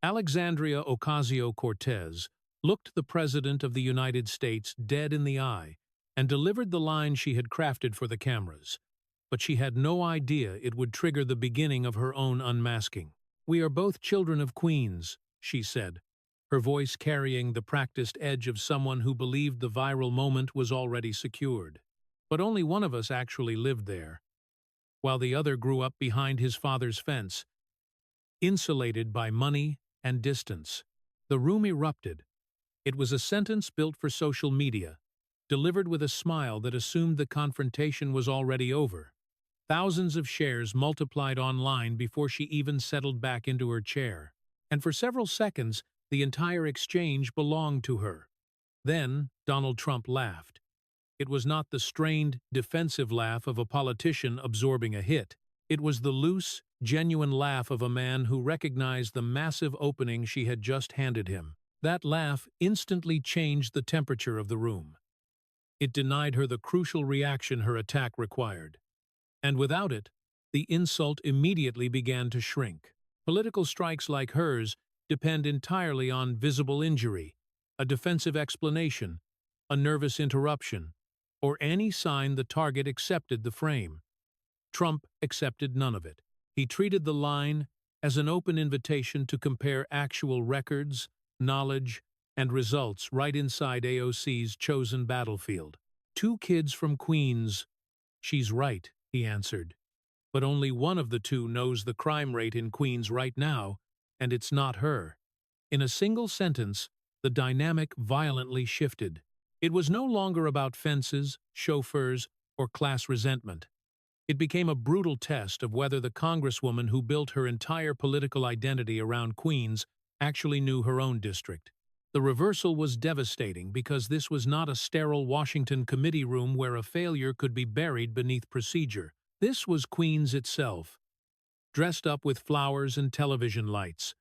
Alexandria Ocasio-Cortez looked the President of the United States dead in the eye and delivered the line she had crafted for the cameras. But she had no idea it would trigger the beginning of her own unmasking. "We are both children of queens," she said, her voice carrying the practiced edge of someone who believed the viral moment was already secured. "But only one of us actually lived there, while the other grew up behind his father's fence, insulated by money and distance." The room erupted. It was a sentence built for social media, delivered with a smile that assumed the confrontation was already over. Thousands of shares multiplied online before she even settled back into her chair. And for several seconds, the entire exchange belonged to her. Then Donald Trump laughed. It was not the strained, defensive laugh of a politician absorbing a hit. It was the loose, genuine laugh of a man who recognized the massive opening she had just handed him. That laugh instantly changed the temperature of the room. It denied her the crucial reaction her attack required. And without it, the insult immediately began to shrink. Political strikes like hers depend entirely on visible injury, a defensive explanation, a nervous interruption, or any sign the target accepted the frame. Trump accepted none of it. He treated the line as an open invitation to compare actual records, knowledge, and results right inside AOC's chosen battlefield. "Two kids from Queens." "She's right," he answered. "But only one of the two knows the crime rate in Queens right now, and it's not her." In a single sentence, the dynamic violently shifted. It was no longer about fences, chauffeurs, or class resentment. It became a brutal test of whether the congresswoman who built her entire political identity around Queens actually knew her own district. The reversal was devastating because this was not a sterile Washington committee room where a failure could be buried beneath procedure. This was Queens itself, dressed up with flowers and television lights,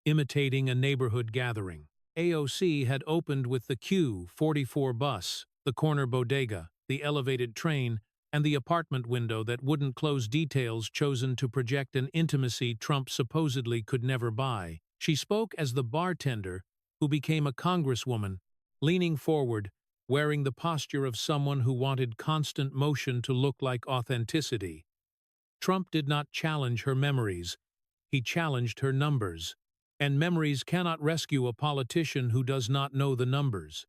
imitating a neighborhood gathering. AOC had opened with the Q44 bus, the corner bodega, the elevated train, and the apartment window that wouldn't close, details chosen to project an intimacy Trump supposedly could never buy. She spoke as the bartender who became a congresswoman, leaning forward, wearing the posture of someone who wanted constant motion to look like authenticity. Trump did not challenge her memories. He challenged her numbers. And memories cannot rescue a politician who does not know the numbers.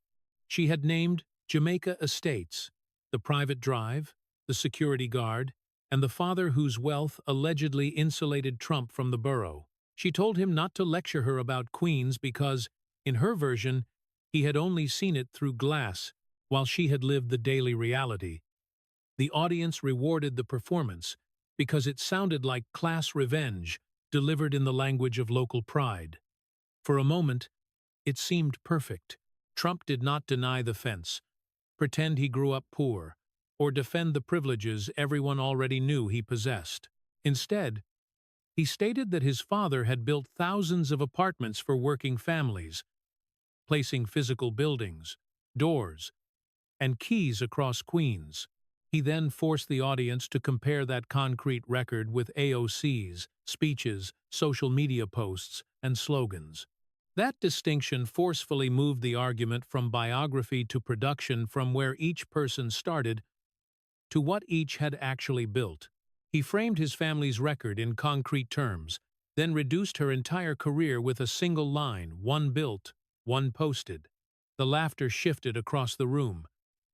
She had named Jamaica Estates, the private drive, the security guard, and the father whose wealth allegedly insulated Trump from the borough. She told him not to lecture her about Queens because, in her version, he had only seen it through glass, while she had lived the daily reality. The audience rewarded the performance because it sounded like class revenge, delivered in the language of local pride. For a moment, it seemed perfect. Trump did not deny the fence, pretend he grew up poor, or defend the privileges everyone already knew he possessed. Instead, he stated that his father had built thousands of apartments for working families, placing physical buildings, doors, and keys across Queens. He then forced the audience to compare that concrete record with AOC's speeches, social media posts, and slogans. That distinction forcefully moved the argument from biography to production, from where each person started to what each had actually built. He framed his family's record in concrete terms, then reduced her entire career with a single line: one built, one posted. The laughter shifted across the room.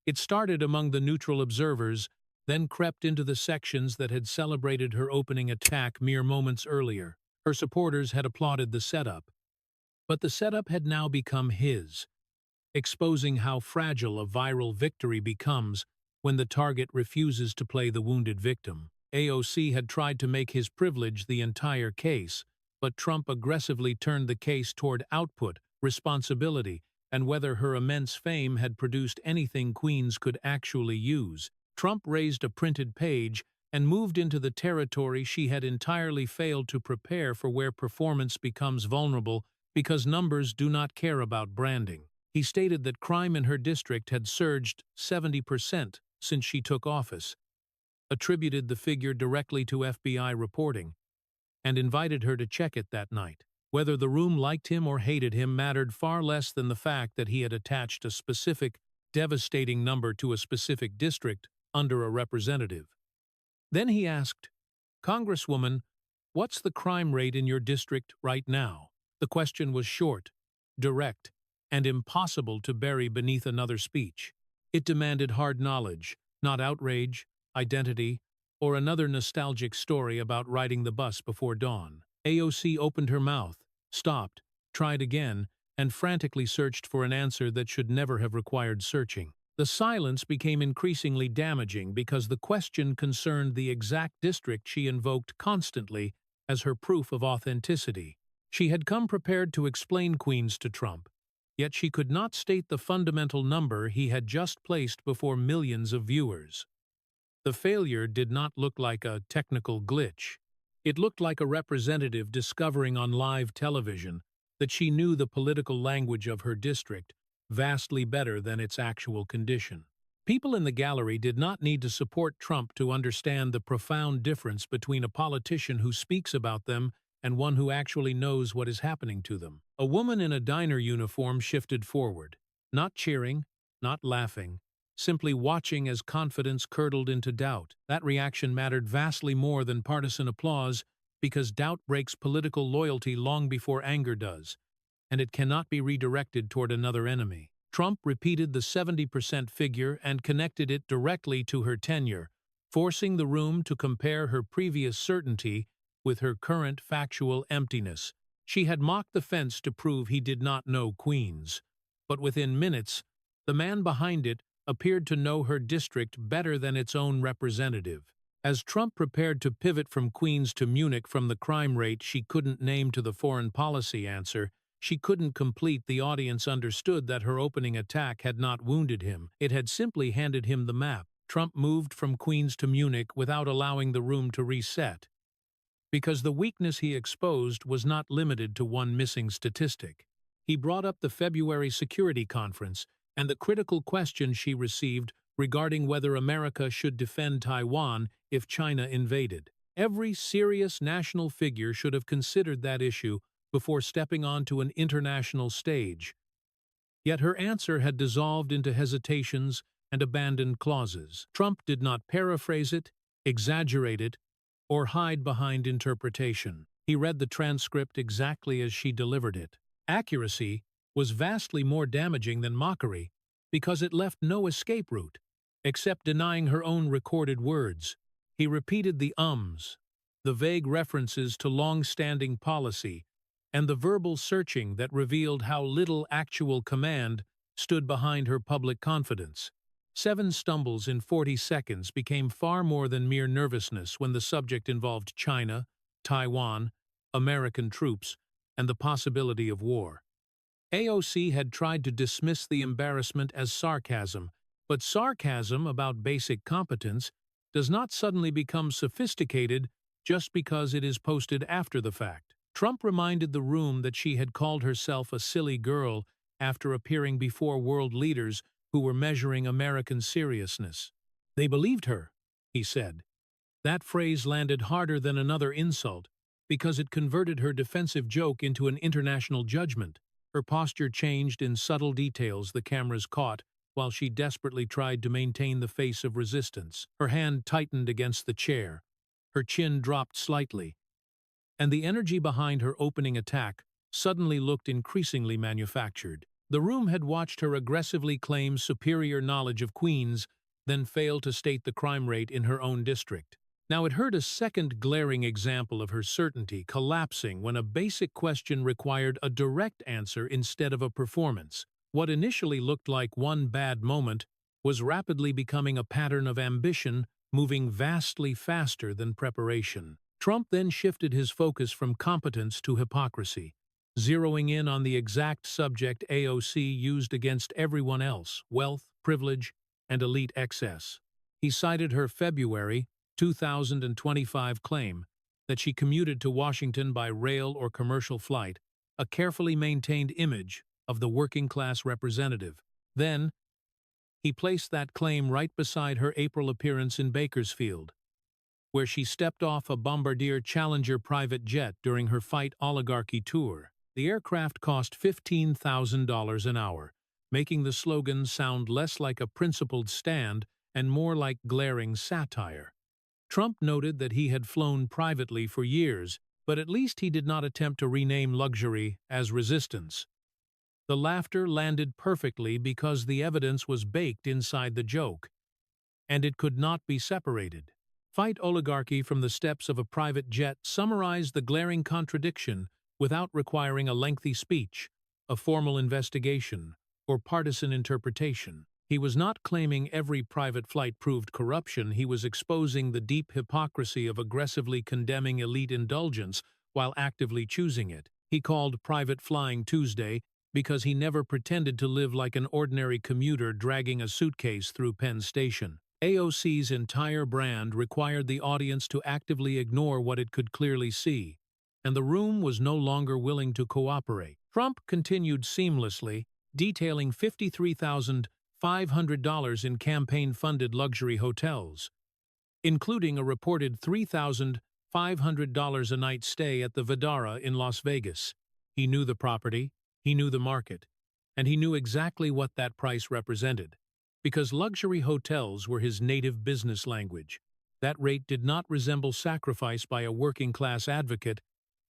It started among the neutral observers, then crept into the sections that had celebrated her opening attack mere moments earlier. Her supporters had applauded the setup. But the setup had now become his, exposing how fragile a viral victory becomes when the target refuses to play the wounded victim. AOC had tried to make his privilege the entire case, but Trump aggressively turned the case toward output, responsibility, and whether her immense fame had produced anything Queens could actually use. Trump raised a printed page and moved into the territory she had entirely failed to prepare for, where performance becomes vulnerable because numbers do not care about branding. He stated that crime in her district had surged 70% since she took office, attributed the figure directly to FBI reporting, and invited her to check it that night. Whether the room liked him or hated him mattered far less than the fact that he had attached a specific, devastating number to a specific district under a representative. Then he asked, "Congresswoman, what's the crime rate in your district right now?" The question was short, direct, and impossible to bury beneath another speech. It demanded hard knowledge, not outrage, identity, or another nostalgic story about riding the bus before dawn. AOC opened her mouth, stopped, tried again, and frantically searched for an answer that should never have required searching. The silence became increasingly damaging because the question concerned the exact district she invoked constantly as her proof of authenticity. She had come prepared to explain Queens to Trump, yet she could not state the fundamental number he had just placed before millions of viewers. The failure did not look like a technical glitch. It looked like a representative discovering on live television that she knew the political language of her district vastly better than its actual condition. People in the gallery did not need to support Trump to understand the profound difference between a politician who speaks about them and one who actually knows what is happening to them. A woman in a diner uniform shifted forward, not cheering, not laughing, simply watching as confidence curdled into doubt. That reaction mattered vastly more than partisan applause because doubt breaks political loyalty long before anger does, and it cannot be redirected toward another enemy. Trump repeated the 70% figure and connected it directly to her tenure, forcing the room to compare her previous certainty with her current factual emptiness. She had mocked the fence to prove he did not know Queens, but within minutes, the man behind it appeared to know her district better than its own representative. As Trump prepared to pivot from Queens to Munich from the crime rate she couldn't name to the foreign policy answer she couldn't complete, the audience understood that her opening attack had not wounded him. It had simply handed him the map. Trump moved from Queens to Munich without allowing the room to reset, because the weakness he exposed was not limited to one missing statistic. He brought up the February Security Conference and the critical question she received regarding whether America should defend Taiwan if China invaded. Every serious national figure should have considered that issue before stepping onto an international stage. Yet her answer had dissolved into hesitations and abandoned clauses. Trump did not paraphrase it, exaggerate it, or hide behind interpretation. He read the transcript exactly as she delivered it. Accuracy was vastly more damaging than mockery because it left no escape route, except denying her own recorded words. He repeated the ums, the vague references to long-standing policy, and the verbal searching that revealed how little actual command stood behind her public confidence. 7 stumbles in 40 seconds became far more than mere nervousness when the subject involved China, Taiwan, American troops, and the possibility of war. AOC had tried to dismiss the embarrassment as sarcasm, but sarcasm about basic competence does not suddenly become sophisticated just because it is posted after the fact. Trump reminded the room that she had called herself a silly girl after appearing before world leaders who were measuring American seriousness. They believed her, he said. That phrase landed harder than another insult because it converted her defensive joke into an international judgment. Her posture changed in subtle details the cameras caught while she desperately tried to maintain the face of resistance. Her hand tightened against the chair. Her chin dropped slightly, and the energy behind her opening attack suddenly looked increasingly manufactured. The room had watched her aggressively claim superior knowledge of Queens, then fail to state the crime rate in her own district. Now it heard a second glaring example of her certainty collapsing when a basic question required a direct answer instead of a performance. What initially looked like one bad moment was rapidly becoming a pattern of ambition moving vastly faster than preparation. Trump then shifted his focus from competence to hypocrisy, zeroing in on the exact subject AOC used against everyone else: wealth, privilege, and elite excess. He cited her February 2025 claim that she commuted to Washington by rail or commercial flight, a carefully maintained image of the working-class representative. Then, he placed that claim right beside her April appearance in Bakersfield, where she stepped off a Bombardier Challenger private jet during her Fight Oligarchy tour. The aircraft cost $15,000 an hour, making the slogan sound less like a principled stand and more like glaring satire. Trump noted that he had flown privately for years, but at least he did not attempt to rename luxury as resistance. The laughter landed perfectly because the evidence was baked inside the joke, and it could not be separated. Fight oligarchy from the steps of a private jet summarized the glaring contradiction without requiring a lengthy speech, a formal investigation, or partisan interpretation. He was not claiming every private flight proved corruption, he was exposing the deep hypocrisy of aggressively condemning elite indulgence while actively choosing it. He called Private Flying Tuesday because he never pretended to live like an ordinary commuter dragging a suitcase through Penn Station. AOC's entire brand required the audience to actively ignore what it could clearly see, and the room was no longer willing to cooperate. Trump continued seamlessly, detailing $53,500 in campaign-funded luxury hotels, including a reported $3,500 a night stay at the Vdara in Las Vegas. He knew the property, he knew the market, and he knew exactly what that price represented. Because luxury hotels were his native business language, that rate did not resemble sacrifice by a working-class advocate,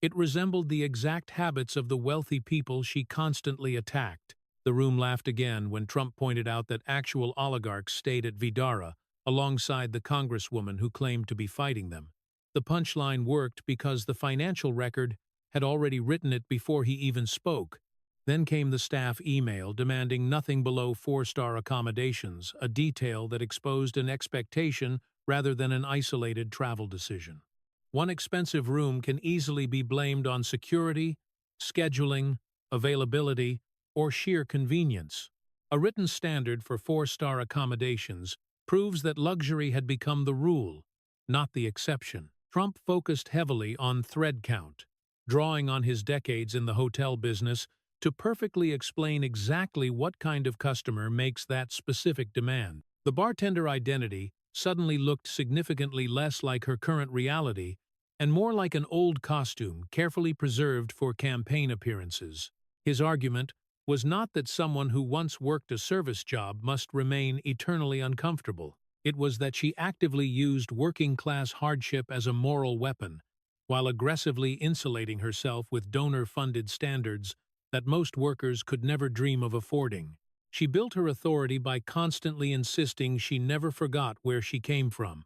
it resembled the exact habits of the wealthy people she constantly attacked. The room laughed again when Trump pointed out that actual oligarchs stayed at Vdara, alongside the congresswoman who claimed to be fighting them. The punchline worked because the financial record had already written it before he even spoke. Then came the staff email demanding nothing below 4-star accommodations, a detail that exposed an expectation rather than an isolated travel decision. One expensive room can easily be blamed on security, scheduling, availability, or sheer convenience. A written standard for 4-star accommodations proves that luxury had become the rule, not the exception. Trump focused heavily on thread count, drawing on his decades in the hotel business to perfectly explain exactly what kind of customer makes that specific demand. The bartender identity suddenly looked significantly less like her current reality and more like an old costume carefully preserved for campaign appearances. His argument was not that someone who once worked a service job must remain eternally uncomfortable. It was that she actively used working-class hardship as a moral weapon, while aggressively insulating herself with donor-funded standards that most workers could never dream of affording. She built her authority by constantly insisting she never forgot where she came from.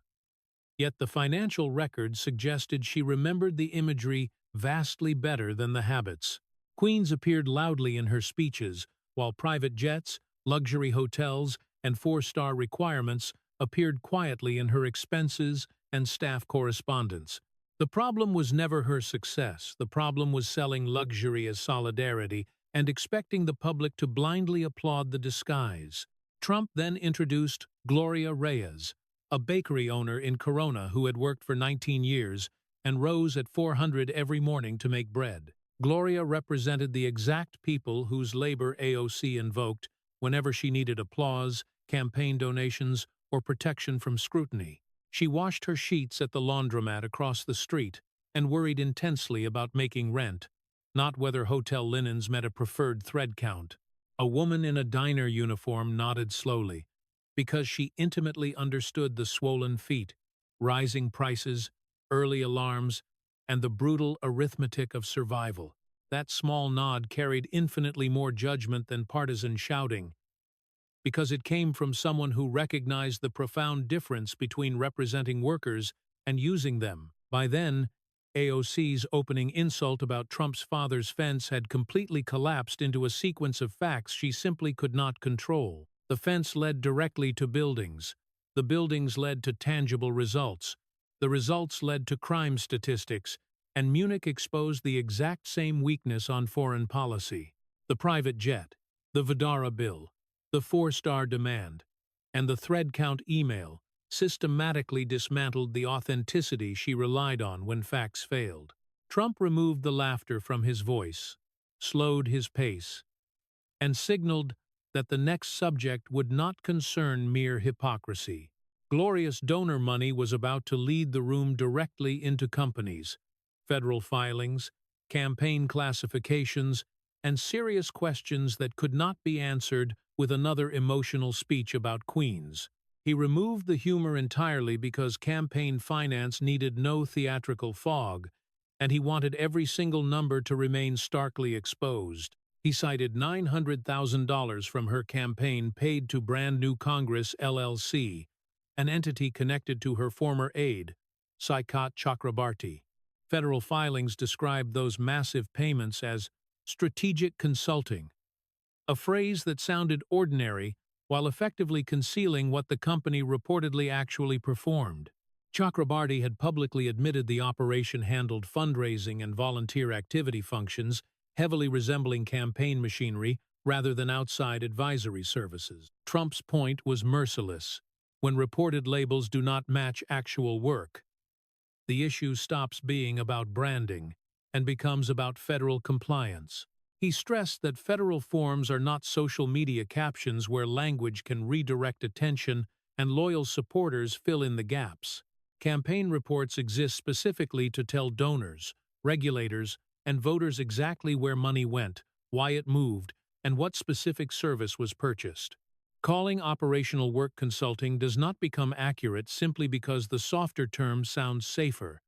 Yet the financial record suggested she remembered the imagery vastly better than the habits. Queens appeared loudly in her speeches, while private jets, luxury hotels, and 4-star requirements appeared quietly in her expenses and staff correspondence. The problem was never her success. The problem was selling luxury as solidarity and expecting the public to blindly applaud the disguise. Trump then introduced Gloria Reyes, a bakery owner in Corona who had worked for 19 years and rose at 400 every morning to make bread. Gloria represented the exact people whose labor AOC invoked whenever she needed applause, campaign donations, or protection from scrutiny. She washed her sheets at the laundromat across the street and worried intensely about making rent, not whether hotel linens met a preferred thread count. A woman in a diner uniform nodded slowly, because she intimately understood the swollen feet, rising prices, early alarms, and the brutal arithmetic of survival. That small nod carried infinitely more judgment than partisan shouting, because it came from someone who recognized the profound difference between representing workers and using them. By then, AOC's opening insult about Trump's father's fence had completely collapsed into a sequence of facts she simply could not control. The fence led directly to buildings. The buildings led to tangible results. The results led to crime statistics, and Munich exposed the exact same weakness on foreign policy. The private jet, the Vdara bill, the 4-star demand, and the thread count email systematically dismantled the authenticity she relied on when facts failed. Trump removed the laughter from his voice, slowed his pace, and signaled that the next subject would not concern mere hypocrisy. Glorious donor money was about to lead the room directly into companies, federal filings, campaign classifications, and serious questions that could not be answered with another emotional speech about queens. He removed the humor entirely because campaign finance needed no theatrical fog, and he wanted every single number to remain starkly exposed. He cited $900,000 from her campaign paid to Brand New Congress LLC, an entity connected to her former aide, Saikat Chakrabarti. Federal filings described those massive payments as strategic consulting, a phrase that sounded ordinary while effectively concealing what the company reportedly actually performed. Chakrabarti had publicly admitted the operation handled fundraising and volunteer activity functions, heavily resembling campaign machinery rather than outside advisory services. Trump's point was merciless. When reported labels do not match actual work, the issue stops being about branding and becomes about federal compliance. He stressed that federal forms are not social media captions where language can redirect attention and loyal supporters fill in the gaps. Campaign reports exist specifically to tell donors, regulators, and voters exactly where money went, why it moved, and what specific service was purchased. Calling operational work consulting does not become accurate simply because the softer term sounds safer,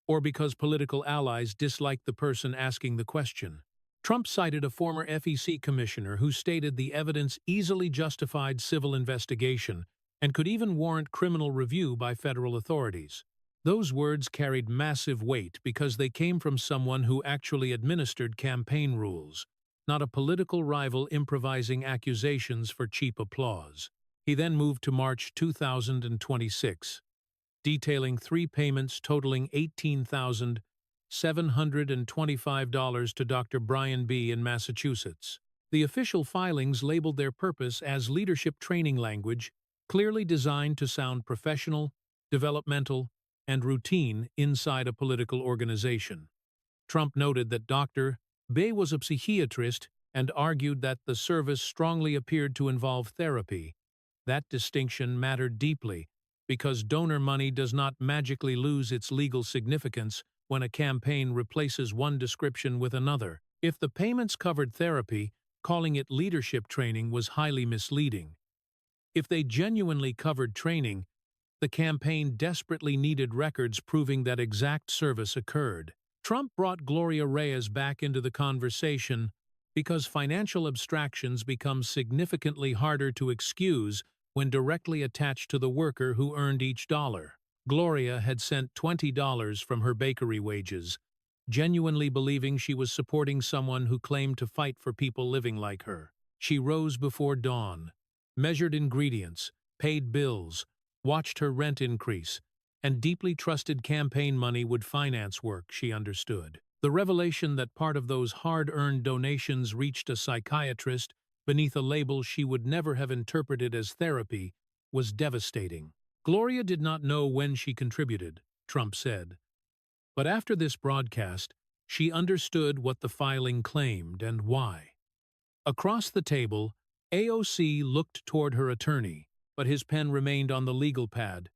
or because political allies dislike the person asking the question. Trump cited a former FEC commissioner who stated the evidence easily justified civil investigation and could even warrant criminal review by federal authorities. Those words carried massive weight because they came from someone who actually administered campaign rules, not a political rival improvising accusations for cheap applause. He then moved to March 2026, detailing 3 payments totaling $18,725 to Dr. Brian B. in Massachusetts. The official filings labeled their purpose as leadership training language, clearly designed to sound professional, developmental, and routine inside a political organization. Trump noted that Dr. B. was a psychiatrist and argued that the service strongly appeared to involve therapy. That distinction mattered deeply, because donor money does not magically lose its legal significance when a campaign replaces one description with another. If the payments covered therapy, calling it leadership training was highly misleading. If they genuinely covered training, the campaign desperately needed records proving that exact service occurred. Trump brought Gloria Reyes back into the conversation because financial abstractions become significantly harder to excuse when directly attached to the worker who earned each dollar. Gloria had sent $20 from her bakery wages, genuinely believing she was supporting someone who claimed to fight for people living like her. She rose before dawn, measured ingredients, paid bills, watched her rent increase, and deeply trusted campaign money would finance work she understood. The revelation that part of those hard-earned donations reached a psychiatrist beneath a label she would never have interpreted as therapy was devastating. Gloria did not know when she contributed, Trump said. But after this broadcast, she understood what the filing claimed and why. Across the table, AOC looked toward her attorney, but his pen remained on the legal pad,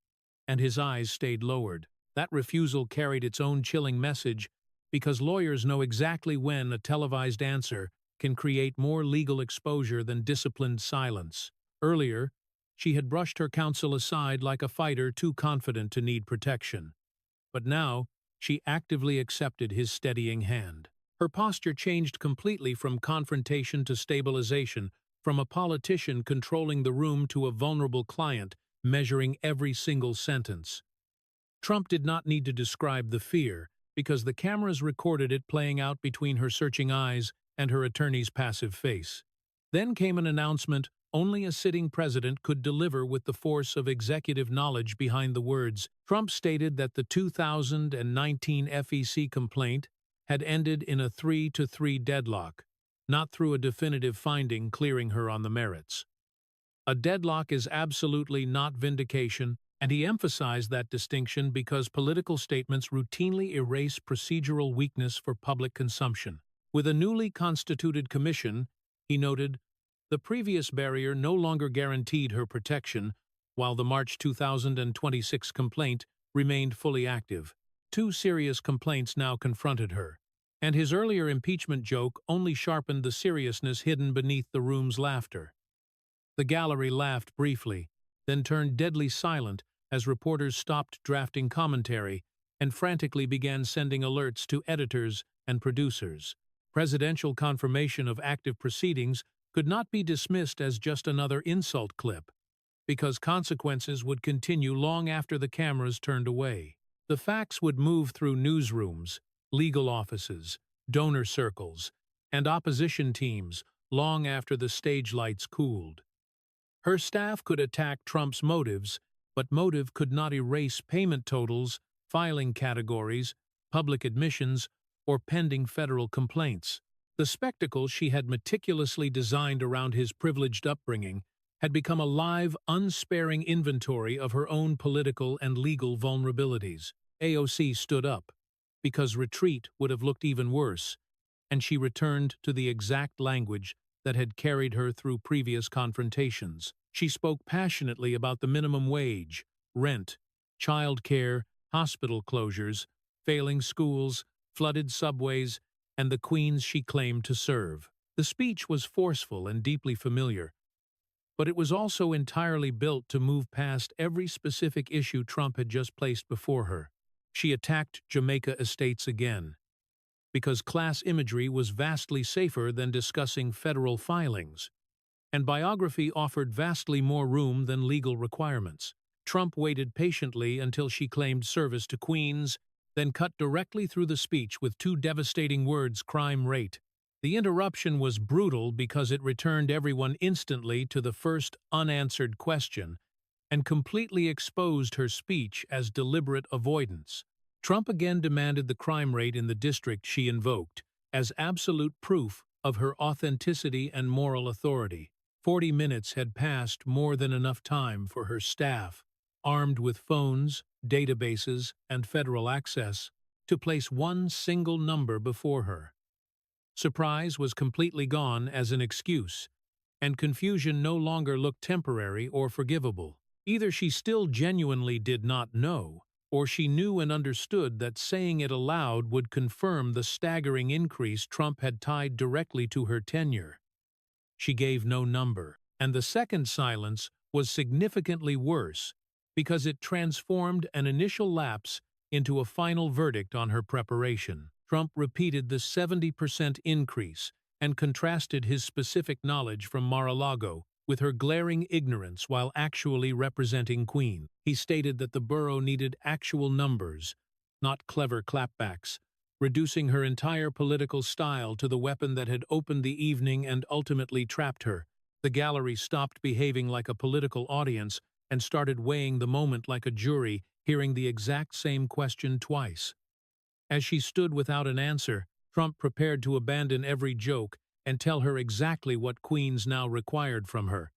and his eyes stayed lowered. That refusal carried its own chilling message, because lawyers know exactly when a televised answer can create more legal exposure than disciplined silence. Earlier, she had brushed her counsel aside like a fighter too confident to need protection. But now, she actively accepted his steadying hand. Her posture changed completely from confrontation to stabilization, from a politician controlling the room to a vulnerable client measuring every single sentence. Trump did not need to describe the fear, because the cameras recorded it playing out between her searching eyes and her attorney's passive face. Then came an announcement only a sitting president could deliver with the force of executive knowledge behind the words. Trump stated that the 2019 FEC complaint had ended in a 3-3 deadlock, not through a definitive finding clearing her on the merits. A deadlock is absolutely not vindication, and he emphasized that distinction because political statements routinely erase procedural weakness for public consumption. With a newly constituted commission, he noted, the previous barrier no longer guaranteed her protection, while the March 2026 complaint remained fully active. Two serious complaints now confronted her, and his earlier impeachment joke only sharpened the seriousness hidden beneath the room's laughter. The gallery laughed briefly, then turned deadly silent as reporters stopped drafting commentary and frantically began sending alerts to editors and producers. Presidential confirmation of active proceedings could not be dismissed as just another insult clip, because consequences would continue long after the cameras turned away. The facts would move through newsrooms, legal offices, donor circles, and opposition teams long after the stage lights cooled. Her staff could attack Trump's motives, but motive could not erase payment totals, filing categories, public admissions, or pending federal complaints. The spectacle she had meticulously designed around his privileged upbringing had become a live, unsparing inventory of her own political and legal vulnerabilities. AOC stood up, because retreat would have looked even worse, and she returned to the exact language that had carried her through previous confrontations. She spoke passionately about the minimum wage, rent, child care, hospital closures, failing schools, flooded subways, and the queens she claimed to serve. The speech was forceful and deeply familiar, but it was also entirely built to move past every specific issue Trump had just placed before her. She attacked Jamaica estates again, because class imagery was vastly safer than discussing federal filings, and biography offered vastly more room than legal requirements. Trump waited patiently until she claimed service to queens, then cut directly through the speech with two devastating words: crime rate. The interruption was brutal because it returned everyone instantly to the first unanswered question and completely exposed her speech as deliberate avoidance. Trump again demanded the crime rate in the district she invoked as absolute proof of her authenticity and moral authority. 40 minutes had passed, more than enough time for her staff, armed with phones, databases, and federal access, to place one single number before her. Surprise was completely gone as an excuse, and confusion no longer looked temporary or forgivable. Either she still genuinely did not know, or she knew and understood that saying it aloud would confirm the staggering increase Trump had tied directly to her tenure. She gave no number, and the second silence was significantly worse because it transformed an initial lapse into a final verdict on her preparation. Trump repeated the 70% increase and contrasted his specific knowledge from Mar-a-Lago with her glaring ignorance while actually representing Queen. He stated that the borough needed actual numbers, not clever clapbacks, reducing her entire political style to the weapon that had opened the evening and ultimately trapped her. The gallery stopped behaving like a political audience and started weighing the moment like a jury, hearing the exact same question twice. As she stood without an answer, Trump prepared to abandon every joke and tell her exactly what queens now required from her.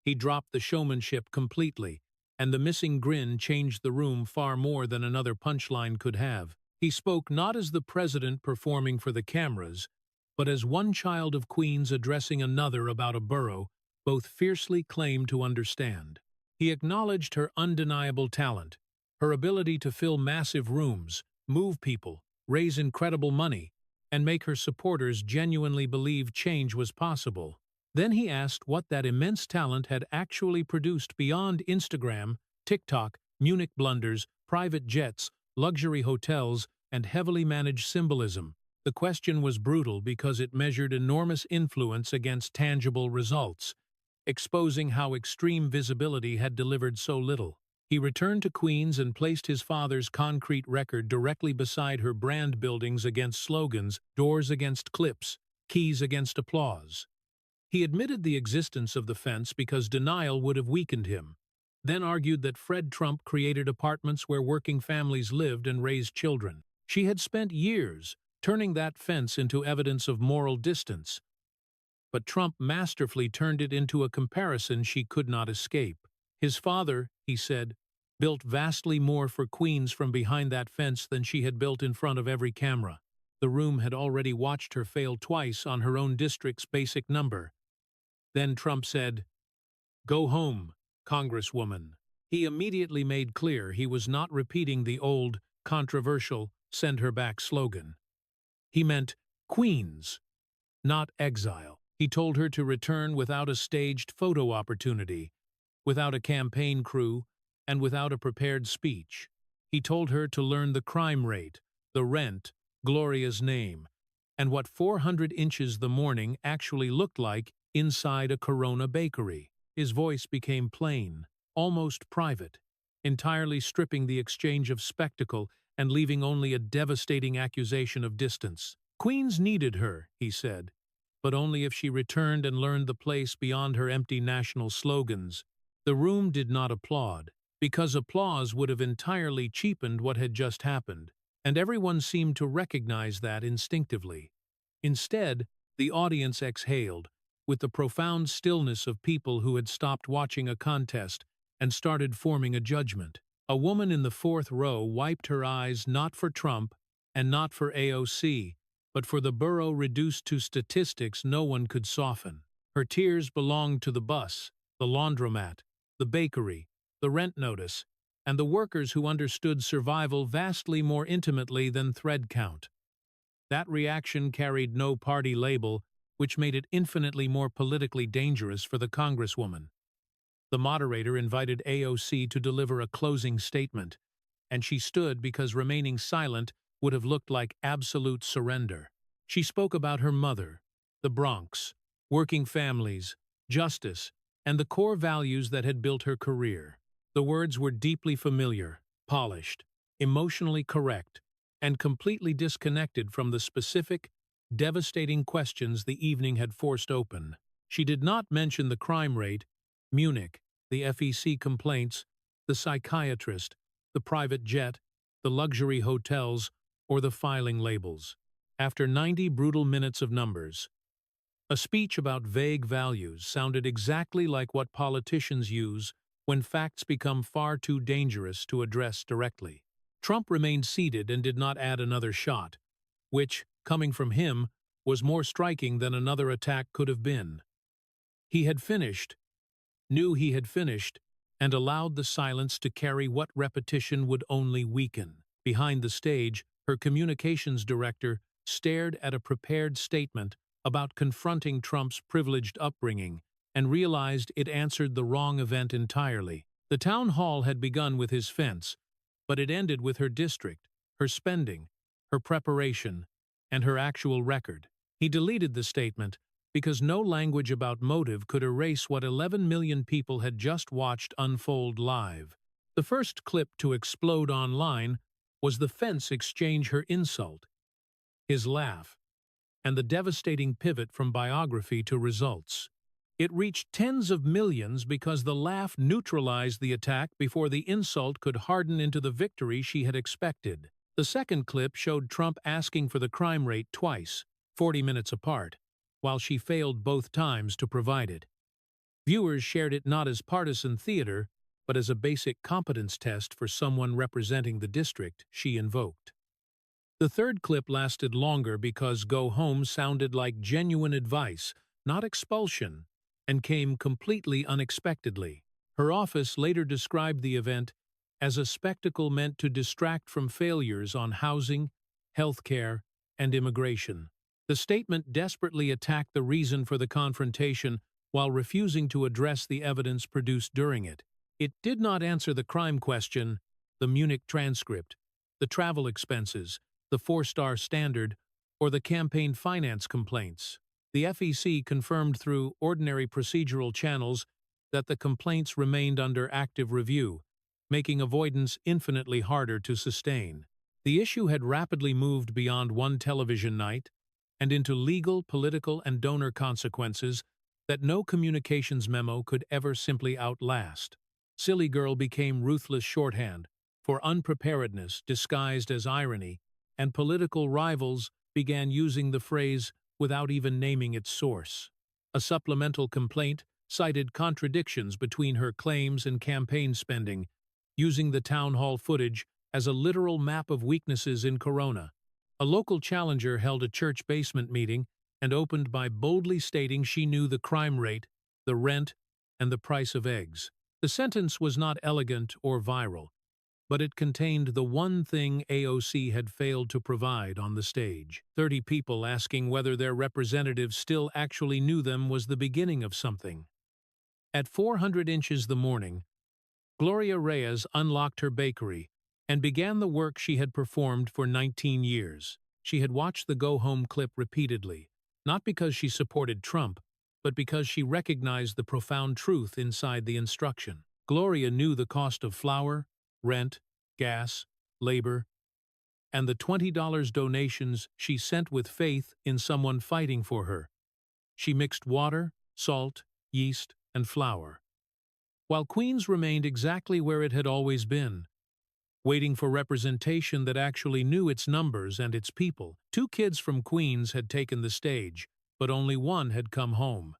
He dropped the showmanship completely, and the missing grin changed the room far more than another punchline could have. He spoke not as the president performing for the cameras, but as one child of Queens addressing another about a borough both fiercely claimed to understand. He acknowledged her undeniable talent, her ability to fill massive rooms, move people, raise incredible money, and make her supporters genuinely believe change was possible. Then he asked what that immense talent had actually produced beyond Instagram, TikTok, Munich blunders, private jets, luxury hotels, and heavily managed symbolism. The question was brutal because it measured enormous influence against tangible results, exposing how extreme visibility had delivered so little. He returned to Queens and placed his father's concrete record directly beside her brand buildings against slogans, doors against clips, keys against applause. He admitted the existence of the fence because denial would have weakened him, then argued that Fred Trump created apartments where working families lived and raised children. She had spent years turning that fence into evidence of moral distance, but Trump masterfully turned it into a comparison she could not escape. His father, he said, built vastly more for Queens from behind that fence than she had built in front of every camera. The room had already watched her fail twice on her own district's basic number. Then Trump said, "Go home, Congresswoman." He immediately made clear he was not repeating the old, controversial, send her back slogan. He meant Queens, not exile. He told her to return without a staged photo opportunity, without a campaign crew, and without a prepared speech. He told her to learn the crime rate, the rent, Gloria's name, and what 400 inches the morning actually looked like inside a Corona bakery. His voice became plain, almost private, entirely stripping the exchange of spectacle and leaving only a devastating accusation of distance. Queens needed her, he said, but only if she returned and learned the place beyond her empty national slogans. The room did not applaud, because applause would have entirely cheapened what had just happened, and everyone seemed to recognize that instinctively. Instead, the audience exhaled, with the profound stillness of people who had stopped watching a contest and started forming a judgment. A woman in the fourth row wiped her eyes not for Trump and not for AOC, but for the borough reduced to statistics no one could soften. Her tears belonged to the bus, the laundromat, the bakery, the rent notice, and the workers who understood survival vastly more intimately than thread count. That reaction carried no party label, which made it infinitely more politically dangerous for the Congresswoman. The moderator invited AOC to deliver a closing statement, and she stood because remaining silent would have looked like absolute surrender. She spoke about her mother, the Bronx, working families, justice, and the core values that had built her career. The words were deeply familiar, polished, emotionally correct, and completely disconnected from the specific, devastating questions the evening had forced open. She did not mention the crime rate, Munich, the FEC complaints, the psychiatrist, the private jet, the luxury hotels, or the filing labels. After 90 brutal minutes of numbers, a speech about vague values sounded exactly like what politicians use when facts become far too dangerous to address directly. Trump remained seated and did not add another shot, which, coming from him, was more striking than another attack could have been. He had finished, knew he had finished, and allowed the silence to carry what repetition would only weaken. Behind the stage, her communications director stared at a prepared statement about confronting Trump's privileged upbringing and realized it answered the wrong event entirely. The town hall had begun with his fence, but it ended with her district, her spending, her preparation, and her actual record. He deleted the statement because no language about motive could erase what 11 million people had just watched unfold live. The first clip to explode online was the fence exchange her insult, his laugh, and the devastating pivot from biography to results. It reached tens of millions because the laugh neutralized the attack before the insult could harden into the victory she had expected. The second clip showed Trump asking for the crime rate twice, 40 minutes apart, while she failed both times to provide it. Viewers shared it not as partisan theater, but as a basic competence test for someone representing the district she invoked. The third clip lasted longer because go home sounded like genuine advice, not expulsion, and came completely unexpectedly. Her office later described the event as a spectacle meant to distract from failures on housing, healthcare, and immigration. The statement desperately attacked the reason for the confrontation while refusing to address the evidence produced during it. It did not answer the crime question, the Munich transcript, the travel expenses, the 4-star standard, or the campaign finance complaints. The FEC confirmed through ordinary procedural channels that the complaints remained under active review, making avoidance infinitely harder to sustain. The issue had rapidly moved beyond one television night and into legal, political, and donor consequences that no communications memo could ever simply outlast. Silly girl became ruthless shorthand for unpreparedness disguised as irony, and political rivals began using the phrase without even naming its source. A supplemental complaint cited contradictions between her claims and campaign spending, using the town hall footage as a literal map of weaknesses in Corona. A local challenger held a church basement meeting and opened by boldly stating she knew the crime rate, the rent, and the price of eggs. The sentence was not elegant or viral, but it contained the one thing AOC had failed to provide on the stage. 30 people asking whether their representative still actually knew them was the beginning of something. At 400 inches the morning, Gloria Reyes unlocked her bakery and began the work she had performed for 19 years. She had watched the go-home clip repeatedly, not because she supported Trump, but because she recognized the profound truth inside the instruction. Gloria knew the cost of flour, rent, gas, labor, and the $20 donations she sent with faith in someone fighting for her. She mixed water, salt, yeast, and flour, while Queens remained exactly where it had always been, waiting for representation that actually knew its numbers and its people. 2 kids from Queens had taken the stage, but only one had come home.